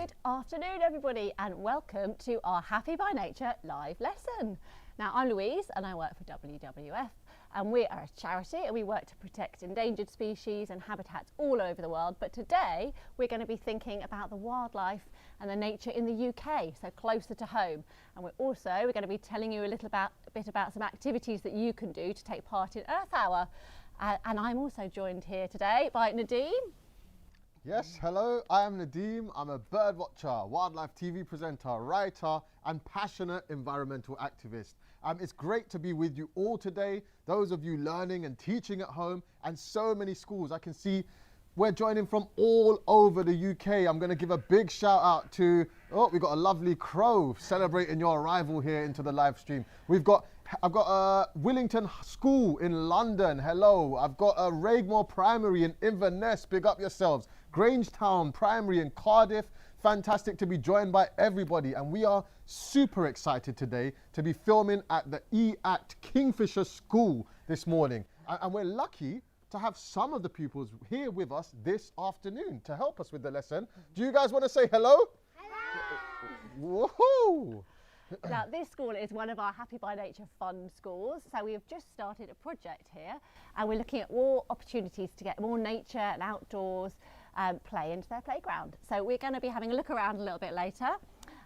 Good afternoon, everybody, and welcome to our Happy by Nature live lesson. Now, I'm Louise and I work for WWF, and we are a charity and we work to protect endangered species and habitats all over the world. But today we're going to be thinking about the wildlife and the nature in the UK, so closer to home. And we're going to be telling you a bit about some activities that you can do to take part in Earth Hour. And I'm also joined here today by Nadeem. Yes, hello, I am Nadeem. I'm a bird watcher, wildlife TV presenter, writer and passionate environmental activist. It's great to be with you all today, those of you learning and teaching at home, and so many schools. I can see we're joining from all over the UK. I'm going to give a big shout out to, we've got a lovely crow celebrating your arrival here into the live stream. I've got a Willington School in London, hello. I've got a Raigmore Primary in Inverness, big up yourselves. Grangetown Primary in Cardiff, fantastic to be joined by everybody. And we are super excited today to be filming at the E-Act Kingfisher School this morning. And we're lucky to have some of the pupils here with us this afternoon to help us with the lesson. Do you guys want to say hello? Hello! Woohoo! Now, this school is one of our Happy by Nature fun schools. So we have just started a project here and we're looking at more opportunities to get more nature and outdoors play into their playground. So we're going to be having a look around a little bit later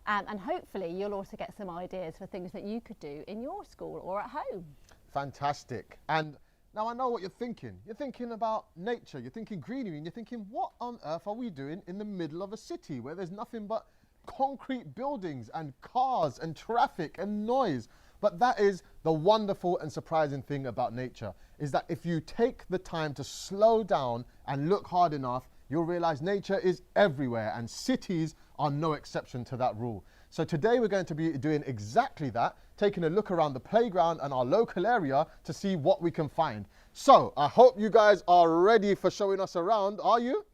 and hopefully you'll also get some ideas for things that you could do in your school or at home. Fantastic. And now I know what you're thinking. You're thinking about nature, you're thinking greenery, and you're thinking, what on earth are we doing in the middle of a city where there's nothing but concrete buildings and cars and traffic and noise? But that is the wonderful and surprising thing about nature, is that if you take the time to slow down and look hard enough, you'll realize nature is everywhere, and cities are no exception to that rule. So today we're going to be doing exactly that, taking a look around the playground and our local area to see what we can find. So I hope you guys are ready for showing us around, are you?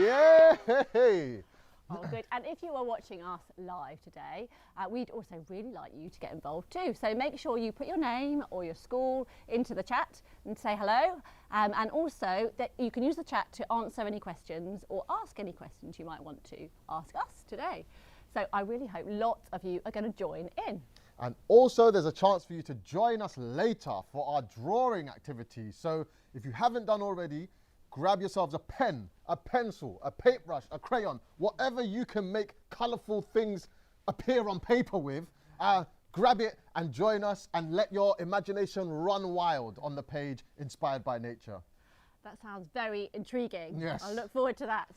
Yeah! Yay! Oh, good. And if you are watching us live today, we'd also really like you to get involved too. So make sure you put your name or your school into the chat and say hello. And also that you can use the chat to answer any questions or ask any questions you might want to ask us today. So I really hope lots of you are going to join in. And also there's a chance for you to join us later for our drawing activity. So if you haven't done already, grab yourselves a pen, a pencil, a paintbrush, a crayon, whatever you can make colourful things appear on paper with. Grab it and join us and let your imagination run wild on the page inspired by nature. That sounds very intriguing. Yes. I look forward to that.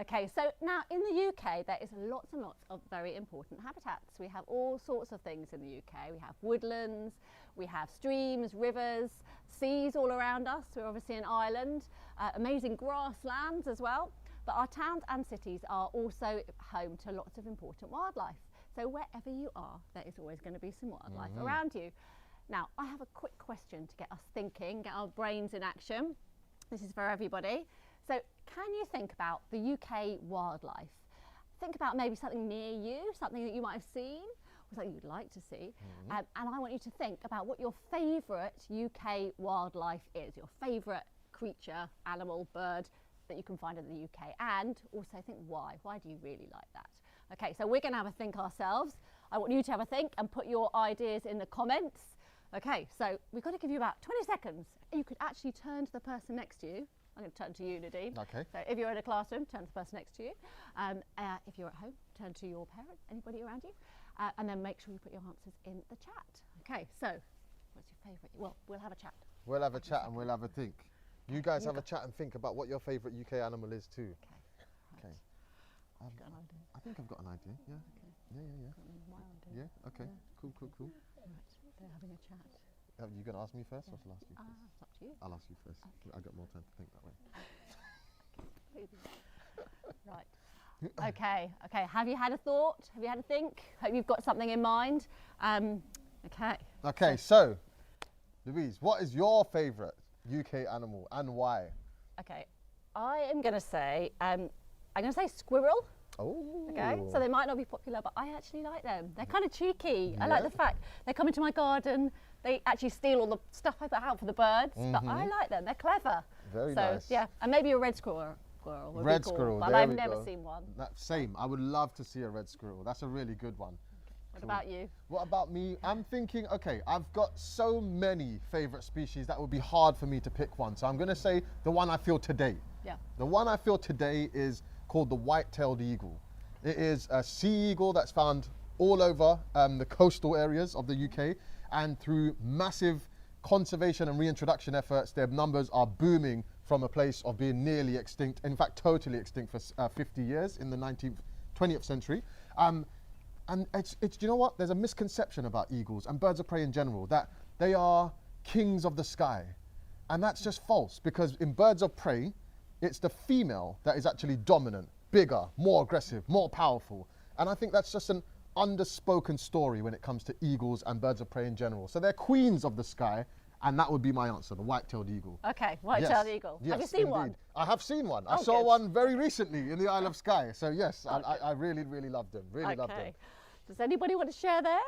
Okay, so now in the UK there is lots and lots of very important habitats. We have all sorts of things in the UK. We have woodlands, we have streams, rivers, seas all around us. We're obviously an island, amazing grasslands as well. But our towns and cities are also home to lots of important wildlife. So wherever you are, there is always going to be some wildlife around you. Now, I have a quick question to get us thinking, get our brains in action. This is for everybody. So can you think about the UK wildlife? Think about maybe something near you, something that you might have seen, or something you'd like to see. And I want you to think about what your favourite UK wildlife is, your favourite creature, animal, bird that you can find in the UK, and also think why. Why do you really like that? Okay, so we're going to have a think ourselves. I want you to have a think and put your ideas in the comments. Okay, so we've got to give you about 20 seconds. You could actually turn to the person next to you. I'm going to turn to you, Nadeem. Okay. So if you're in a classroom, turn to the person next to you. If you're at home, turn to your parent, anybody around you. And then make sure you put your answers in the chat. Okay, so what's your favourite? Well, we'll have a chat. We'll have a chat and we'll have a think. You guys have a chat and think about what your favourite UK animal is too. Okay. Okay. Got an idea? I think I've got an idea. Yeah. Okay. Yeah. My idea. Yeah. Okay. Yeah. Cool. Right, they're having a chat. Are you going to ask me first, or shall I ask you first? It's up to you. I'll ask you first. Okay. I've got more time to think that way. Right. Okay. Have you had a thought? Have you had a think? Hope you've got something in mind. Okay. Okay. So, Louise, what is your favourite UK animal and why? Okay. I am going to say squirrel. Oh. Okay, so they might not be popular, but I actually like them. They're kind of cheeky. I like the fact they come into my garden. They actually steal all the stuff I put out for the birds, but I like them. They're clever. Very so, nice. Yeah, and maybe a red squirrel squirrel would Red be cool, squirrel, but there I've we never go. seen one. Same. I would love to see a red squirrel. That's a really good one. What Cool. about you? What about me? I'm thinking, okay, I've got so many favorite species that would be hard for me to pick one. So I'm going to say the one I feel today. Yeah. The one I feel today is called the white-tailed eagle. It is a sea eagle that's found all over the coastal areas of the UK, and through massive conservation and reintroduction efforts, their numbers are booming from a place of being nearly extinct, in fact totally extinct for 50 years in the 20th century. And it's, you know what, there's a misconception about eagles and birds of prey in general, that they are kings of the sky. And that's just false, because in birds of prey, it's the female that is actually dominant, bigger, more aggressive, more powerful. And I think that's just an underspoken story when it comes to eagles and birds of prey in general. So they're queens of the sky, and that would be my answer, the white-tailed eagle. Okay, white-tailed eagle. Yes, Have you seen indeed. one? I have seen one. Oh, I saw good. one very recently in the Isle of Skye. So yes, I really, really loved them. Really loved them. Okay. Does anybody want to share theirs?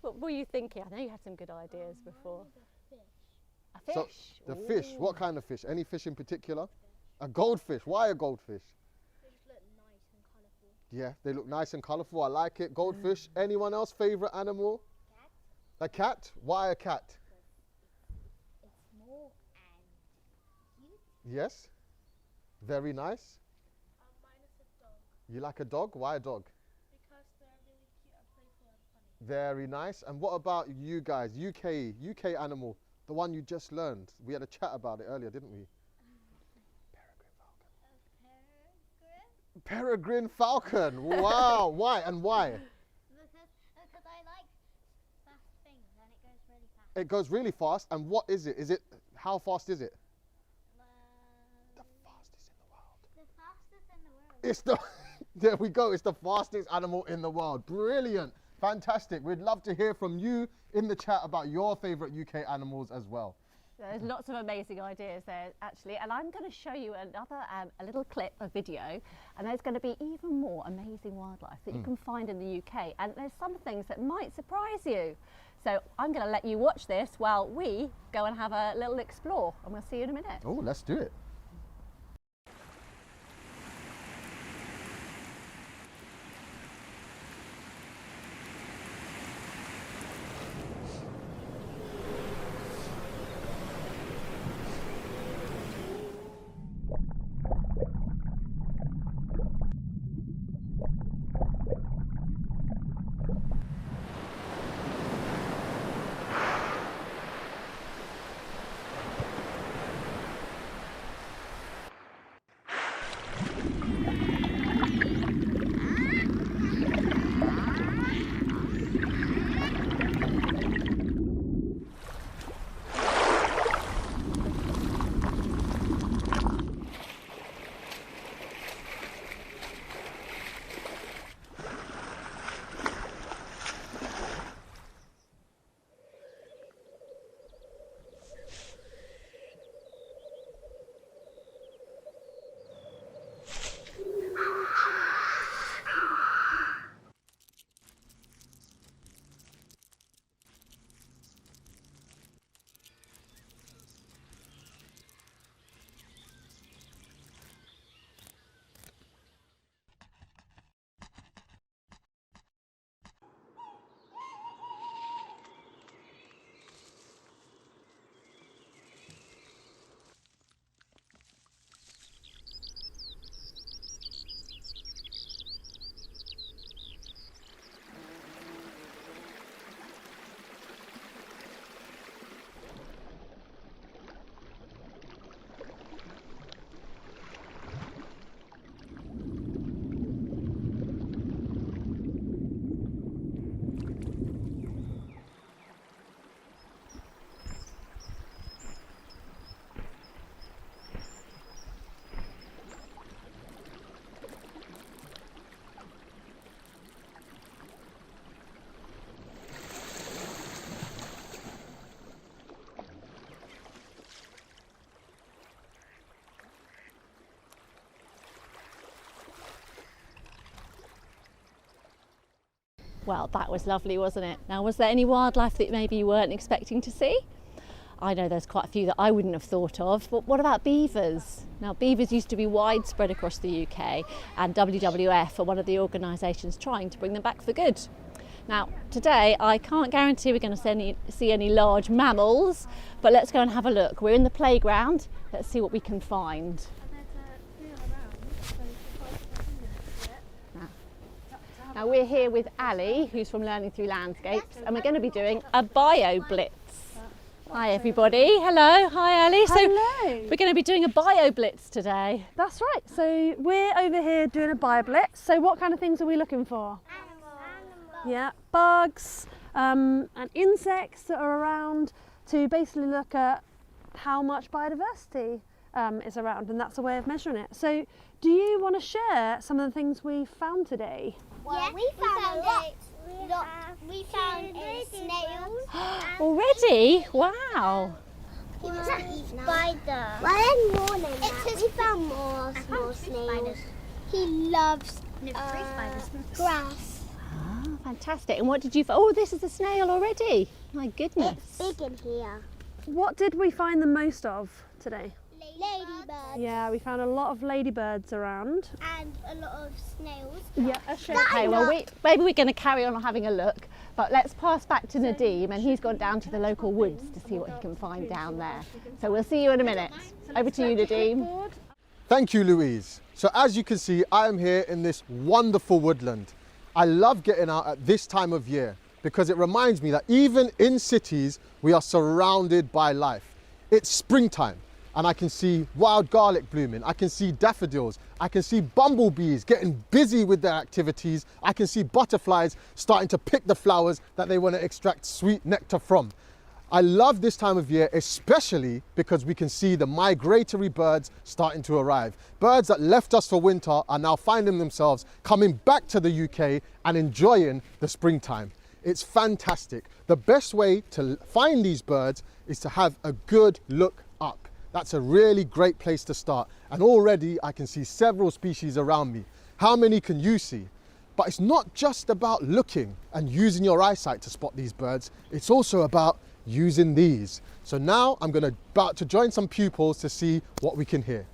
What were you thinking? I know you had some good ideas before. A fish. So the fish, what kind of fish? Any fish in particular? A goldfish. Why a goldfish? They just look nice and colourful. Yeah, they look nice and colourful. I like it. Goldfish. Anyone else favourite animal? Cat. A cat? Why a cat? It's small and cute. Yes. Very nice. Mine is a dog You like a dog? Why a dog? because they're really cute and playful and funny. Very nice. And what about you guys? UK animal, the one you just learned. We had a chat about it earlier, didn't we? Peregrine falcon. Wow. Why and why? Because I like fast things and it goes really fast. It goes really fast. And what is it? How fast is it? The fastest in the world. The fastest in the world. It's the there we go. It's the fastest animal in the world. Brilliant. Fantastic. We'd love to hear from you in the chat about your favorite UK animals as well. There's lots of amazing ideas there, actually, and I'm going to show you another a little clip, a video, and there's going to be even more amazing wildlife that you can find in the UK, and there's some things that might surprise you. So I'm going to let you watch this while we go and have a little explore, and we'll see you in a minute. Oh, let's do it. Well, that was lovely, wasn't it? Now, was there any wildlife that maybe you weren't expecting to see? I know there's quite a few that I wouldn't have thought of, but what about beavers? Now, beavers used to be widespread across the UK, and WWF are one of the organisations trying to bring them back for good. Now, today I can't guarantee we're going to see any large mammals, but let's go and have a look. We're in the playground, let's see what we can find. Now we're here with Ali, who's from Learning Through Landscapes, and we're going to be doing a bio blitz. Hi everybody, hello, hi Ali. Hello. So we're going to be doing a bio blitz today. That's right, so we're over here doing a bio blitz. So what kind of things are we looking for? Yeah, bugs and insects that are around, to basically look at how much biodiversity is around, and that's a way of measuring it. So do you want to share some of the things we found today? Well, we found lots. We found snails. Already? Wow. He was a spider. Well, in morning, we found more small snails. He loves grass. Ah, fantastic. And what did you find? Oh, this is a snail already. My goodness. It's big in here. What did we find the most of today? Ladybirds. Yeah, we found a lot of ladybirds around. And a lot of snails. Yeah, Okay, well, maybe we're going to carry on having a look, but let's pass back to Nadeem, and he's gone down to the local woods to see what he can find down there. So we'll see you in a minute. Over to you, Nadeem. Thank you, Louise. So as you can see, I am here in this wonderful woodland. I love getting out at this time of year because it reminds me that even in cities, we are surrounded by life. It's springtime. And I can see wild garlic blooming, I can see daffodils, I can see bumblebees getting busy with their activities, I can see butterflies starting to pick the flowers that they want to extract sweet nectar from. I love this time of year, especially because we can see the migratory birds starting to arrive. Birds that left us for winter are now finding themselves coming back to the UK and enjoying the springtime. It's fantastic. The best way to find these birds is to have a good look up. That's a really great place to start. And already I can see several species around me. How many can you see? But it's not just about looking and using your eyesight to spot these birds. It's also about using these. So now I'm about to join some pupils to see what we can hear.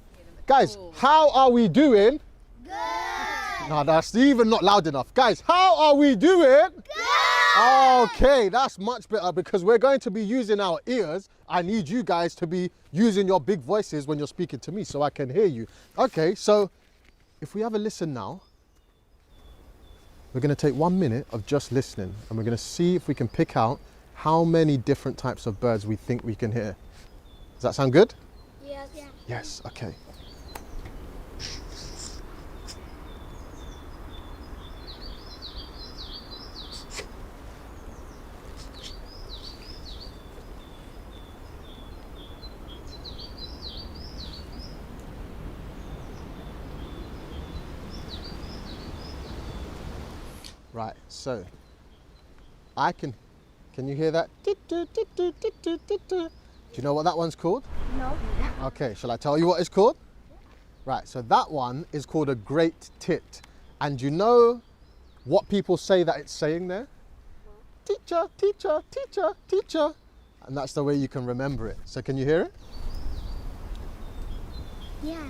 Guys, how are we doing? Good. No, that's even not loud enough. Guys, how are we doing? Good. Okay, that's much better because we're going to be using our ears. I need you guys to be using your big voices when you're speaking to me so I can hear you. Okay, so if we have a listen now, we're going to take 1 minute of just listening and we're going to see if we can pick out how many different types of birds we think we can hear. Does that sound good? Yes. Yes, okay. Right, so can you hear that? Do you know what that one's called? No. Okay, shall I tell you what it's called? Right, so that one is called a great tit. And you know what people say that it's saying there? Teacher, teacher, teacher, teacher. And that's the way you can remember it. So can you hear it? Yeah.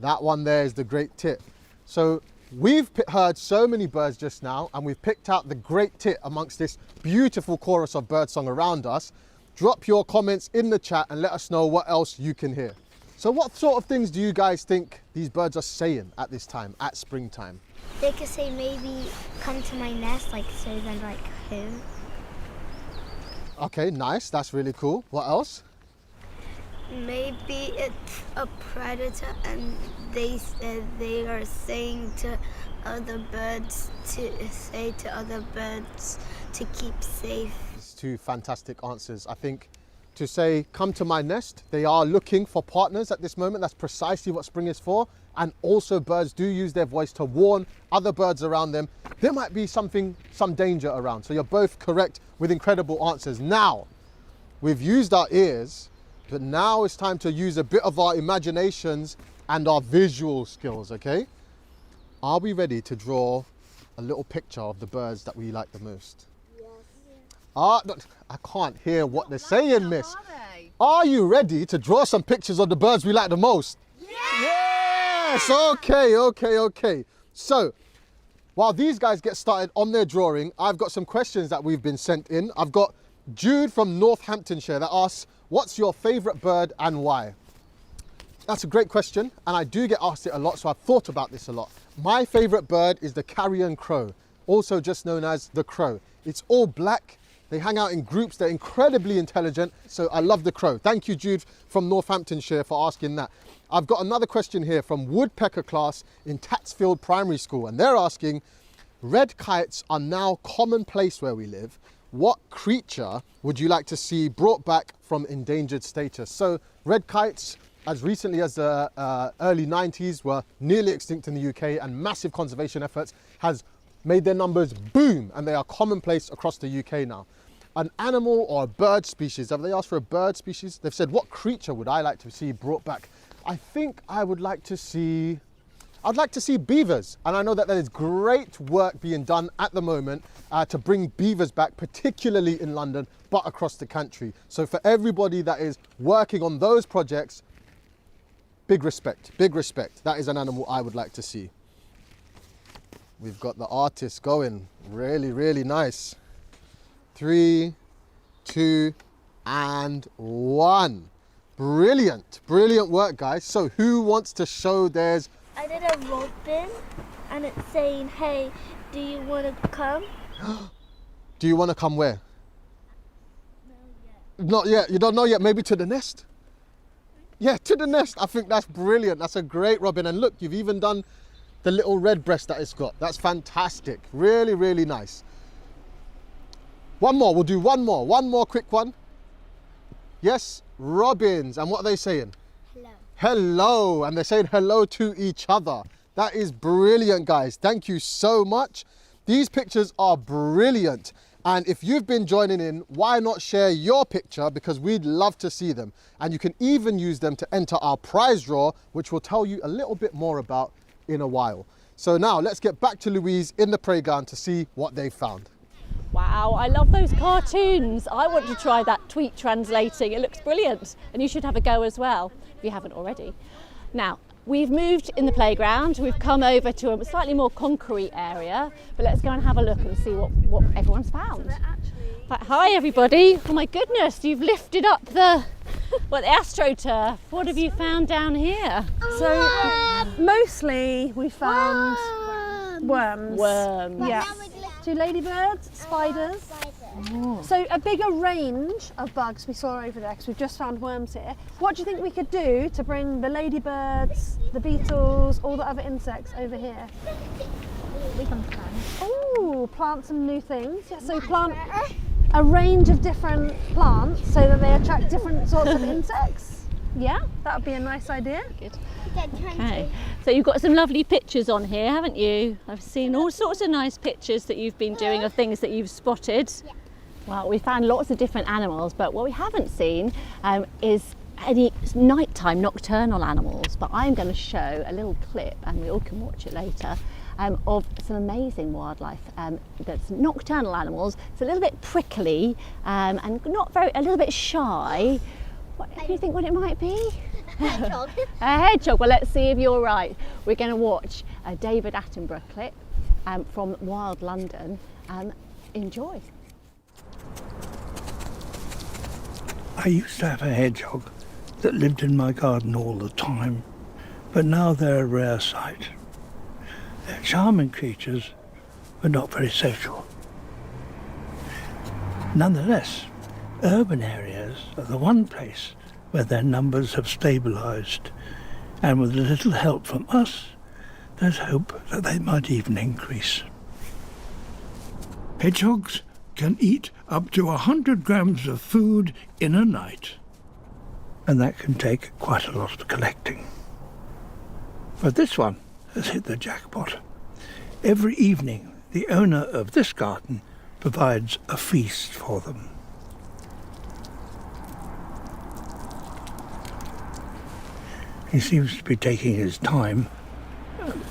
That one there is the great tit. So we've heard so many birds just now and we've picked out the great tit amongst this beautiful chorus of birdsong around us. Drop your comments in the chat and let us know what else you can hear. So what sort of things do you guys think these birds are saying at this time, at springtime? They could say maybe come to my nest, like so then like home. Okay, nice, that's really cool. What else? Maybe it's a predator and they said they are saying to other birds to say to other birds to keep safe. It's two fantastic answers. I think to say come to my nest, they are looking for partners at this moment. That's precisely what spring is for. And also birds do use their voice to warn other birds around them. There might be some danger around. So you're both correct with incredible answers. Now, we've used our ears, but now it's time to use a bit of our imaginations and our visual skills, okay? Are we ready to draw a little picture of the birds that we like the most? Yes. I can't hear what they're saying, miss. Are you ready to draw some pictures of the birds we like the most? Yes! Okay. So, while these guys get started on their drawing, I've got some questions that we've been sent in. I've got Jude from Northamptonshire that asks, what's your favourite bird and why? That's a great question, and I do get asked it a lot, so I've thought about this a lot. My favourite bird is the carrion crow, also just known as the crow. It's all black, they hang out in groups, they're incredibly intelligent, so I love the crow. Thank you, Jude from Northamptonshire, for asking that. I've got another question here from Woodpecker class in Tatsfield Primary School, and they're asking, red kites are now commonplace where we live. What creature would you like to see brought back from endangered status? So red kites, as recently as the early 90s, were nearly extinct in the UK, and massive conservation efforts has made their numbers boom, and they are commonplace across the UK now. An animal or a bird species, have they asked for a bird species? They've said, what creature would I like to see brought back? I think I would like to see, I'd like to see beavers. And I know that there is great work being done at the moment to bring beavers back, particularly in London, but across the country. So for everybody that is working on those projects, big respect, big respect. That is an animal I would like to see. We've got the artist going, really, really nice. 3, 2, and 1. Brilliant, brilliant work, guys. So who wants to show theirs? I did a robin, and it's saying, hey, do you want to come? Do you want to come where? Not yet. You don't know yet? Maybe to the nest? Yeah, to the nest. I think that's brilliant. That's a great robin. And look, you've even done the little red breast that it's got. That's fantastic. Really, really nice. One more. We'll do one more. One more quick one. Yes, robins. And what are they saying? Hello. Hello. And they're saying hello to each other. That is brilliant, guys. Thank you so much. These pictures are brilliant. And if you've been joining in, why not share your picture, because we'd love to see them. And you can even use them to enter our prize draw, which we'll tell you a little bit more about in a while. So now let's get back to Louise in the playground to see what they found. Wow, I love those cartoons. I want to try that tweet translating. It looks brilliant, and you should have a go as well if you haven't already. Now, we've moved in the playground. We've come over to a slightly more concrete area, but let's go and have a look and see what everyone's found. But hi everybody. Oh my goodness, you've lifted up the AstroTurf. What have you found down here? So mostly we found worms. Worms. Yeah. 2 ladybirds, spiders. So a bigger range of bugs we saw over there, because we've just found worms here. What do you think we could do to bring the ladybirds, the beetles, all the other insects over here? We can plant. Oh, plant some new things. Yeah, so plant a range of different plants so that they attract different sorts of insects. Yeah, that would be a nice idea. Good. Okay, so you've got some lovely pictures on here, haven't you? I've seen all sorts of nice pictures that you've been doing of things that you've spotted. Yeah. Well, we found lots of different animals, but what we haven't seen is any nighttime nocturnal animals. But I'm going to show a little clip, and we all can watch it later, of some amazing wildlife that's nocturnal animals. It's a little bit prickly and a little bit shy. What do you think what it might be? Hedgehog. A hedgehog. Well, let's see if you're right. We're going to watch a David Attenborough clip from Wild London. Enjoy. I used to have a hedgehog that lived in my garden all the time, but now they're a rare sight. They're charming creatures, but not very social. Nonetheless, urban areas are the one place where their numbers have stabilised, and with a little help from us, there's hope that they might even increase. Hedgehogs can eat up to 100 grams of food in a night, and that can take quite a lot of collecting. But this one has hit the jackpot. Every evening, the owner of this garden provides a feast for them. He seems to be taking his time,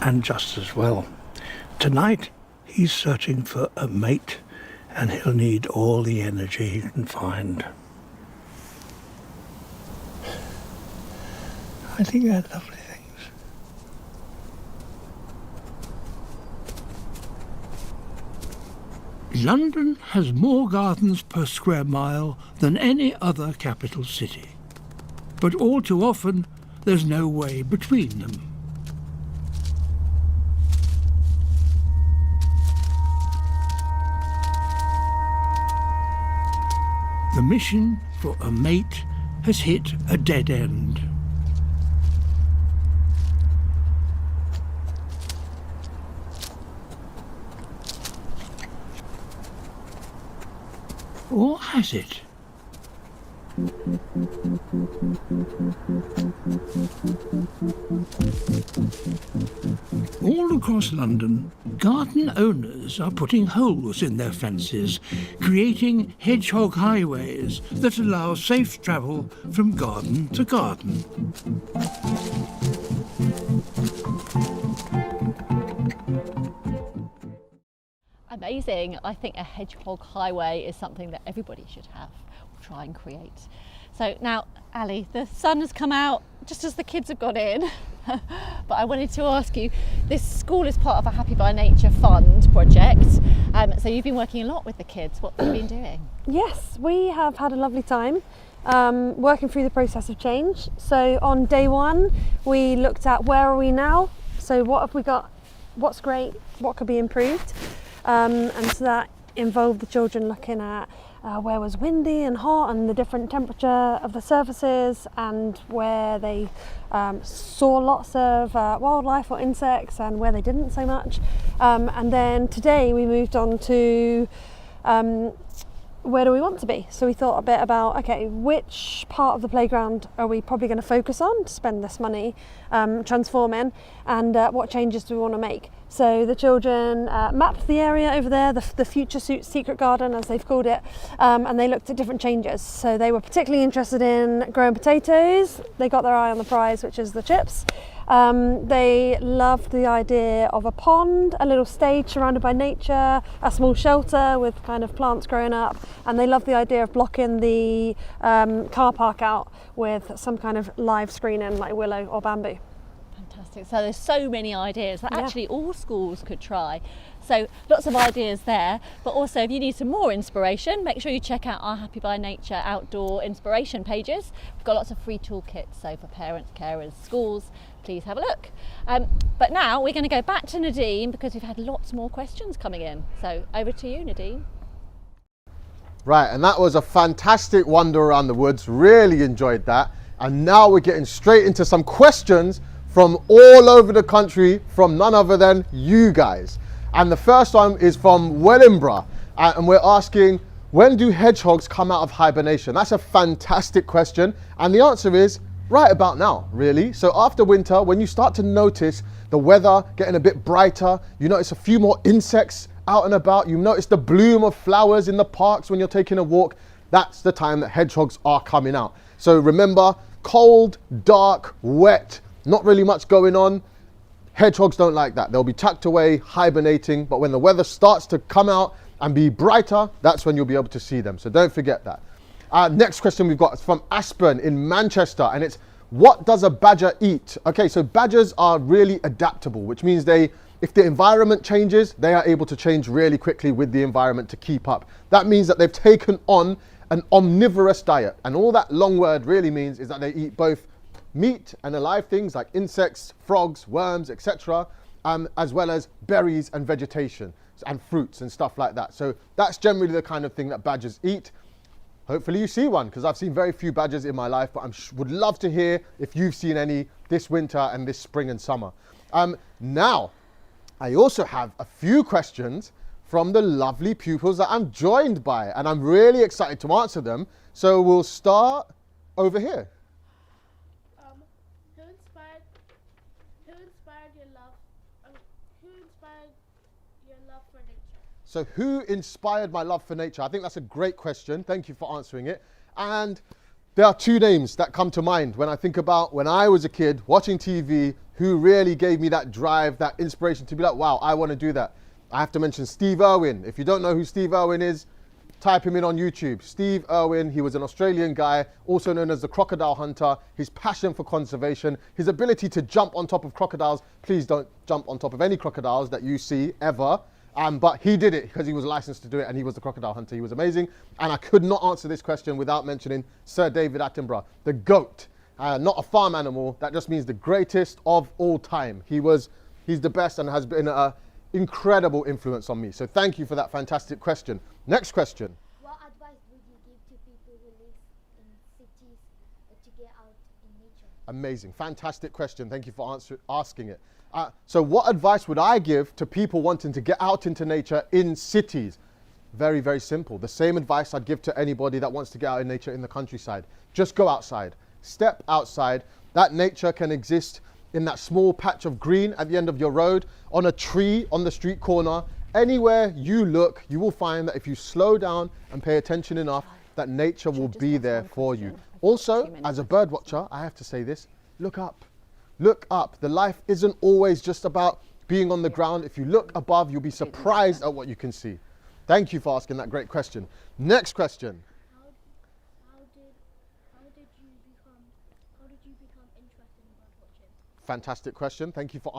and just as well. Tonight, he's searching for a mate, and he'll need all the energy he can find. I think they're lovely things. London has more gardens per square mile than any other capital city, but all too often there's no way between them. The mission for a mate has hit a dead end. Or has it? All across London, garden owners are putting holes in their fences, creating hedgehog highways that allow safe travel from garden to garden. Amazing. I think a hedgehog highway is something that everybody should have or try and create. So now, Ali, the sun has come out just as the kids have got in. But I wanted to ask you, this school is part of a Happy by Nature Fund project. So you've been working a lot with the kids. What have you been doing? Yes, we have had a lovely time working through the process of change. So on day one, we looked at where are we now? So what have we got? What's great? What could be improved? And so that involved the children looking at where was windy and hot and the different temperature of the surfaces, and where they saw lots of wildlife or insects and where they didn't so much. And then today we moved on to where do we want to be? So we thought a bit about, okay, which part of the playground are we probably going to focus on to spend this money transforming, and what changes do we want to make? So the children mapped the area over there, the future secret garden as they've called it, and they looked at different changes. So they were particularly interested in growing potatoes. They got their eye on the prize, which is the chips. They loved the idea of a pond, a little stage surrounded by nature, a small shelter with kind of plants growing up, and they loved the idea of blocking the car park out with some kind of live screening like willow or bamboo. Fantastic. So there's so many ideas that actually all schools could try. So lots of ideas there, but also if you need some more inspiration, make sure you check out our Happy by Nature outdoor inspiration pages. We've got lots of free toolkits, so for parents, carers, schools, please have a look. But now we're going to go back to Nadeem because we've had lots more questions coming in. So over to you, Nadeem. Right, and that was a fantastic wander around the woods. Really enjoyed that. And now we're getting straight into some questions from all over the country from none other than you guys. And the first one is from Wellingborough, and we're asking, when do hedgehogs come out of hibernation? That's a fantastic question, and the answer is right about now, really. So after winter, when you start to notice the weather getting a bit brighter, you notice a few more insects out and about, you notice the bloom of flowers in the parks when you're taking a walk, that's the time that hedgehogs are coming out. So remember, cold, dark, wet, not really much going on. Hedgehogs don't like that. They'll be tucked away, hibernating, but when the weather starts to come out and be brighter, that's when you'll be able to see them. So don't forget that. Next question we've got is from Aspen in Manchester, and it's, what does a badger eat? Okay, so badgers are really adaptable, which means if the environment changes, they are able to change really quickly with the environment to keep up. That means that they've taken on an omnivorous diet, and all that long word really means is that they eat both meat and alive things like insects, frogs, worms, etc., as well as berries and vegetation and fruits and stuff like that. So that's generally the kind of thing that badgers eat. Hopefully you see one, because I've seen very few badgers in my life, but I would love to hear if you've seen any this winter and this spring and summer. Now, I also have a few questions from the lovely pupils that I'm joined by, and I'm really excited to answer them. So we'll start over here. So who inspired my love for nature? I think that's a great question. Thank you for answering it. And there are two names that come to mind when I think about when I was a kid watching TV, who really gave me that drive, that inspiration to be like, wow, I want to do that. I have to mention Steve Irwin. If you don't know who Steve Irwin is, type him in on YouTube. Steve Irwin, he was an Australian guy, also known as the crocodile hunter. His passion for conservation, his ability to jump on top of crocodiles. Please don't jump on top of any crocodiles that you see ever. But he did it because he was licensed to do it, and he was the crocodile hunter. He was amazing. And I could not answer this question without mentioning Sir David Attenborough, the GOAT. Not a farm animal, that just means the greatest of all time. He's the best and has been an incredible influence on me. So thank you for that fantastic question. Next question. What advice would you give to people who live in cities to get out in nature? Amazing, fantastic question. Thank you for asking it. So what advice would I give to people wanting to get out into nature in cities? Very, very simple. The same advice I'd give to anybody that wants to get out in nature in the countryside. Just go outside, step outside. That nature can exist in that small patch of green at the end of your road, on a tree, on the street corner. Anywhere you look, you will find that if you slow down and pay attention enough, that nature will be there for you. Also, as a bird watcher, I have to say this, look up. Look up. The life isn't always just about being on the ground. If you look above, you'll be surprised at what you can see. Thank you for asking that great question. Next question. How did you become interested in bird watching? Fantastic question. Thank you for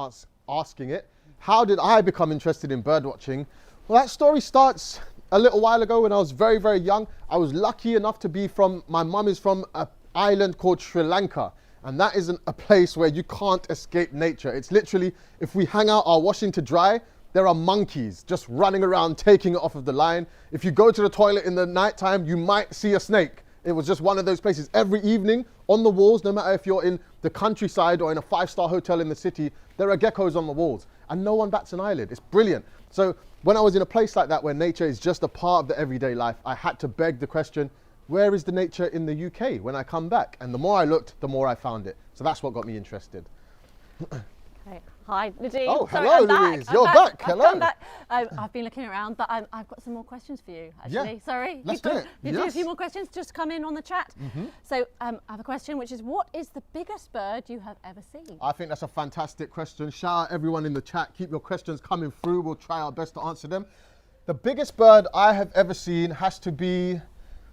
asking it. How did I become interested in bird watching? Well, that story starts a little while ago when I was very, very young. I was lucky enough to be my mum is from an island called Sri Lanka. And that isn't a place where you can't escape nature. It's literally, if we hang out our washing to dry, there are monkeys just running around taking it off of the line. If you go to the toilet in the nighttime, you might see a snake. It was just one of those places. Every evening on the walls, no matter if you're in the countryside or in a 5-star hotel in the city, there are geckos on the walls and no one bats an eyelid. It's brilliant. So when I was in a place like that where nature is just a part of the everyday life, I had to beg the question, where is the nature in the UK when I come back? And the more I looked, the more I found it. So that's what got me interested. Okay. Hi, Nadeem. Oh, Sorry, hello, I'm back. Louise. I'm You're back. I've Hello. come back. I've been looking around, but I've got some more questions for you, actually. Yeah. Sorry. Let's do it. You do a Yes. few more questions, just come in on the chat. So I have a question, which is, what is the biggest bird you have ever seen? I think that's a fantastic question. Shout out everyone in the chat. Keep your questions coming through. We'll try our best to answer them. The biggest bird I have ever seen has to be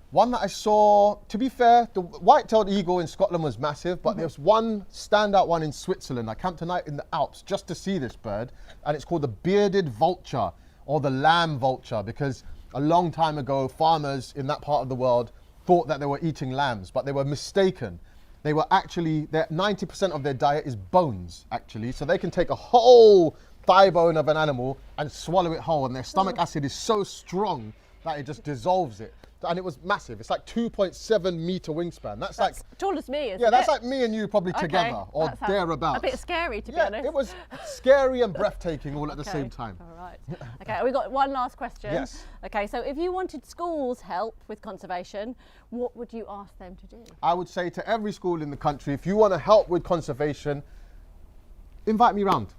one that I saw. To be fair, the white-tailed eagle in Scotland was massive, but there's one standout one in Switzerland. I camped a night in the Alps just to see this bird, and it's called the bearded vulture or the lamb vulture, because a long time ago, farmers in that part of the world thought that they were eating lambs, but they were mistaken. They were actually, 90% of their diet is bones, actually. So they can take a whole thigh bone of an animal and swallow it whole, and their stomach acid is so strong that it just dissolves it. And it was massive. It's like 2.7 meter wingspan. That's like tall as me, isn't yeah, that's it? like me and you probably together or that sounds thereabouts. A bit scary, to be Yeah, honest. it was scary and breathtaking all at the Okay. same time. All right. Okay, we got one last question. Yes. Okay, so if you wanted schools help with conservation, what would you ask them to do? I would say to every school in the country, if you want to help with conservation, invite me round.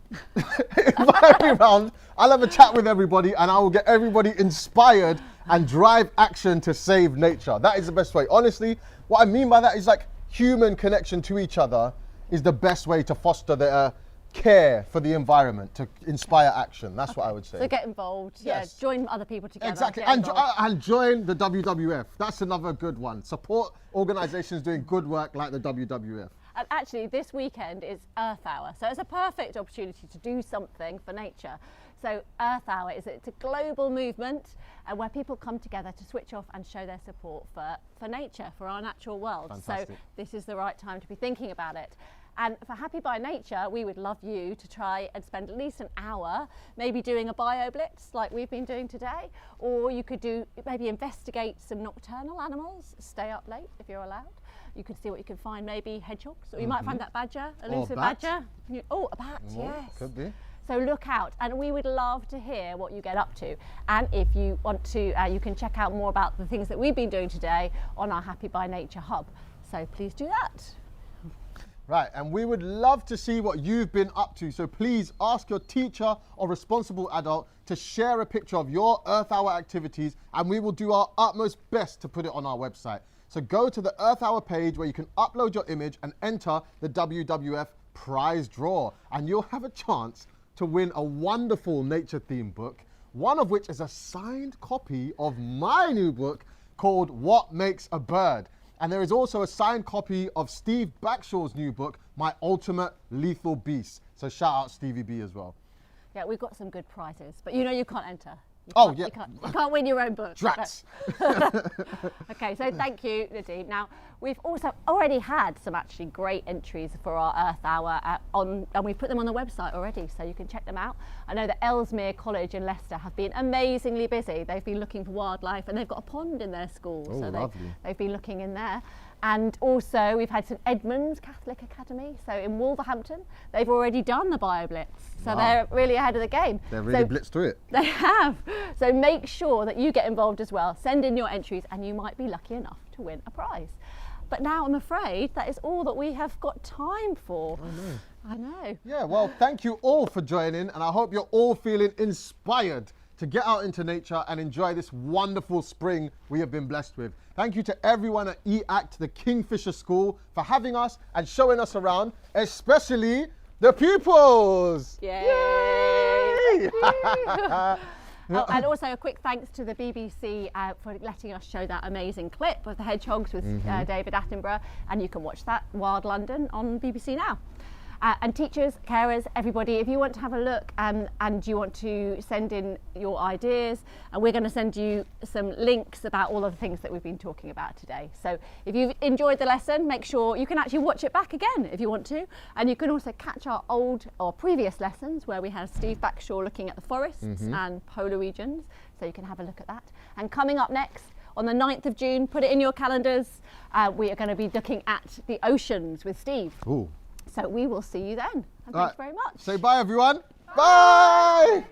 Invite me round. I'll have a chat with everybody and I will get everybody inspired and drive action to save nature. That is the best way. Honestly, what I mean by that is like human connection to each other is the best way to foster the care for the environment, to inspire action. That's what I would say. So get involved, Yes. yeah, join other people together. Exactly, get and, involved. and join the WWF. That's another good one. Support organisations doing good work like the WWF. And actually, this weekend is Earth Hour, so it's a perfect opportunity to do something for nature. So Earth Hour it's a global movement where people come together to switch off and show their support for nature, for our natural world. Fantastic. So this is the right time to be thinking about it. And for Happy by Nature, we would love you to try and spend at least an hour maybe doing a bio blitz like we've been doing today, or you could maybe investigate some nocturnal animals, stay up late if you're allowed. You could see what you can find, maybe hedgehogs, or you might find that badger, elusive bat. badger. A bat, yes. Could be. So look out, and we would love to hear what you get up to. And if you want to, you can check out more about the things that we've been doing today on our Happy by Nature hub. So please do that. Right, and we would love to see what you've been up to. So please ask your teacher or responsible adult to share a picture of your Earth Hour activities, and we will do our utmost best to put it on our website. So go to the Earth Hour page where you can upload your image and enter the WWF prize draw, and you'll have a chance to win a wonderful nature-themed book, one of which is a signed copy of my new book called What Makes a Bird. And there is also a signed copy of Steve Backshaw's new book, My Ultimate Lethal Beast. So shout out Stevie B as well. Yeah, we've got some good prizes, but you know you can't enter. Oh, yeah. You can't win your own book. Drats. Okay, so thank you, Nadeem. Now, we've also already had some actually great entries for our Earth Hour and we've put them on the website already, so you can check them out. I know that Ellesmere College in Leicester have been amazingly busy. They've been looking for wildlife, and they've got a pond in their school, Oh, so lovely. they've been looking in there. And also we've had St Edmund's Catholic Academy, so in Wolverhampton, they've already done the BioBlitz, so Wow. they're really ahead of the game. They're really So blitzed through it. they have. So make sure that you get involved as well. Send in your entries and you might be lucky enough to win a prize. But now I'm afraid that is all that we have got time for. I know. Yeah, well, thank you all for joining, and I hope you're all feeling inspired to get out into nature and enjoy this wonderful spring we have been blessed with. Thank you to everyone at EACT, the Kingfisher School, for having us and showing us around, especially the pupils. Yay! Oh, and also a quick thanks to the BBC for letting us show that amazing clip of the hedgehogs with David Attenborough, and you can watch that, Wild London, on BBC Now. And teachers, carers, everybody, if you want to have a look and you want to send in your ideas, and we're going to send you some links about all of the things that we've been talking about today. So if you've enjoyed the lesson, make sure you can actually watch it back again if you want to. And you can also catch our old or previous lessons where we had Steve Backshaw looking at the forests and polar regions. So you can have a look at that. And coming up next, on the 9th of June, put it in your calendars, we are going to be looking at the oceans with Steve. Ooh. So we will see you then. And thanks very much. Say bye, everyone. Bye.